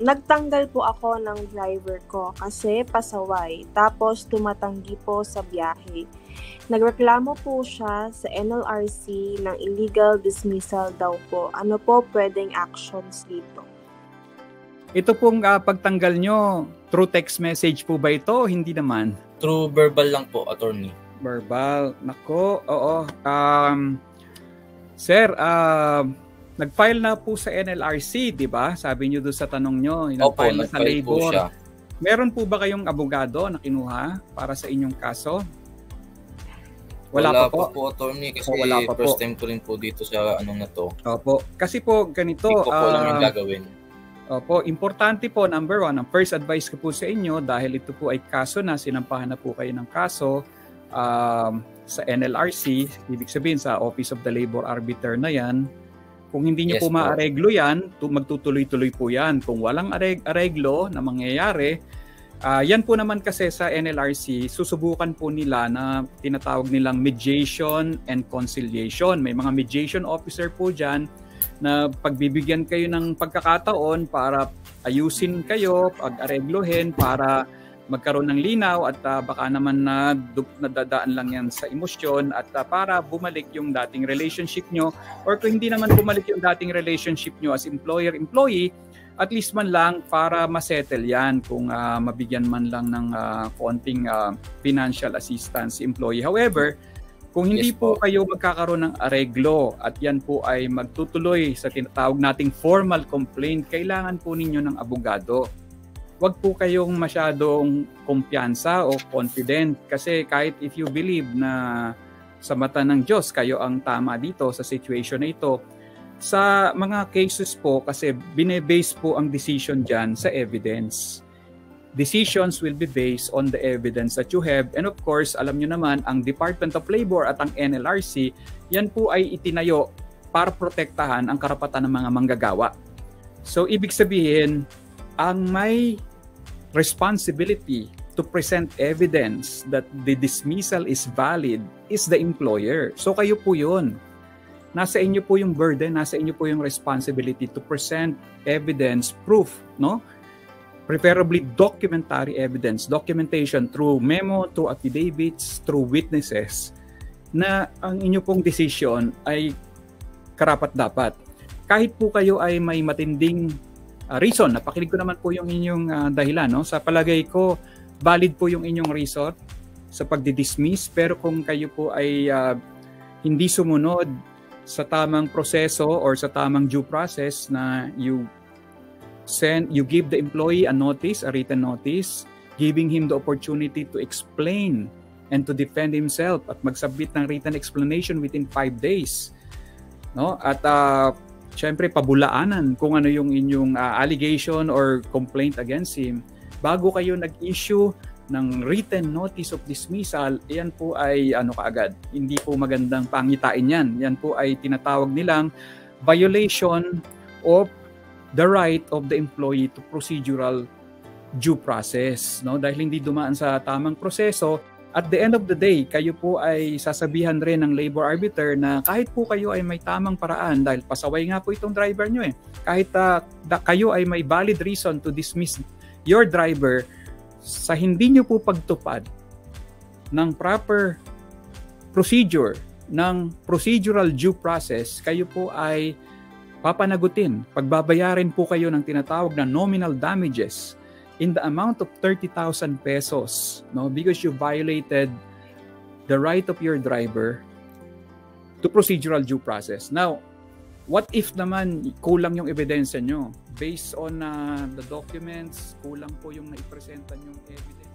Nagtanggal po ako ng driver ko kasi pasaway, tapos tumatanggi po sa biyahe. Nagreklamo po siya sa NLRC ng illegal dismissal daw po. Ano po pwedeng actions dito? Ito pong pagtanggal nyo, through text message po ba ito? Hindi naman. Through verbal lang po, attorney. Verbal. Nako, oo. Sir, nag-file na po sa NLRC, di ba? Sabi nyo doon sa tanong nyo, nag-file na sa labor. Meron po ba kayong abogado na kinuha para sa inyong kaso? Wala pa po, attorney, kasi wala pa first time ko rin po dito sa anong na to. Opo. Kasi po, ganito. Hindi ko po alam yung gagawin. Opo, importante po, number one, ang first advice ko po sa inyo, dahil ito po ay kaso na, sinampahan na po kayo ng kaso sa NLRC, ibig sabihin sa Office of the Labor Arbiter na yan. Kung hindi nyo po maareglo yan, magtutuloy-tuloy po yan. Kung walang areglo na mangyayari, yan po naman kasi sa NLRC, susubukan po nila na tinatawag nilang mediation and conciliation. May mga mediation officer po dyan na pagbibigyan kayo ng pagkakataon para ayusin kayo, pag-areglohin, para magkaroon ng linaw at baka naman nadadaan lang yan sa emosyon at para bumalik yung dating relationship nyo, or kung hindi naman bumalik yung dating relationship nyo as employer-employee, at least man lang para masettle yan kung mabigyan man lang ng konting financial assistance employee. However, kung hindi po kayo magkakaroon ng areglo at yan po ay magtutuloy sa tinatawag nating formal complaint, kailangan po ninyo ng abogado. Huwag po kayong masyadong kumpiyansa o confident kasi kahit if you believe na sa mata ng Diyos kayo ang tama dito sa situation na ito, sa mga cases po kasi bine-base po ang decision dyan sa evidence. Decisions will be based on the evidence that you have, and of course, alam nyo naman, ang Department of Labor at ang NLRC, yan po ay itinayo para protektahan ang karapatan ng mga manggagawa. So, ibig sabihin, ang may responsibility to present evidence that the dismissal is valid is the employer. So, kayo po yun. Nasa inyo po yung burden, nasa inyo po yung responsibility to present evidence, proof, no? Preferably documentary evidence, documentation through memo, through affidavits, through witnesses, na ang inyo pong decision ay karapat-dapat. Kahit po kayo ay may matinding reason, napakinig ko naman po yung inyong dahilan, no? Sa palagay ko, valid po yung inyong reason sa pagdi-dismiss, pero kung kayo po ay hindi sumunod sa tamang proseso or sa tamang due process na you give the employee a notice, a written notice, giving him the opportunity to explain and to defend himself at mag-submit ng written explanation within 5 days. No? At syempre pabulaanan kung ano yung inyong allegation or complaint against him. Bago kayo nag-issue ng written notice of dismissal, yan po ay kaagad. Hindi po magandang pangitain yan. Yan po ay tinatawag nilang violation of the right of the employee to procedural due process, no? Dahil hindi dumaan sa tamang proseso, at the end of the day, kayo po ay sasabihan rin ng labor arbiter na kahit po kayo ay may tamang paraan, dahil pasaway nga po itong driver nyo kahit kayo ay may valid reason to dismiss your driver, sa hindi nyo po pagtupad ng proper procedure, ng procedural due process, kayo po ay papanagutin. Pagbabayarin po kayo ng tinatawag na nominal damages in the amount of 30,000 pesos, no? Because you violated the right of your driver to procedural due process. Now, what if naman kulang yung ebidensya nyo? Based on the documents, kulang po yung naipresenta nyong evidence.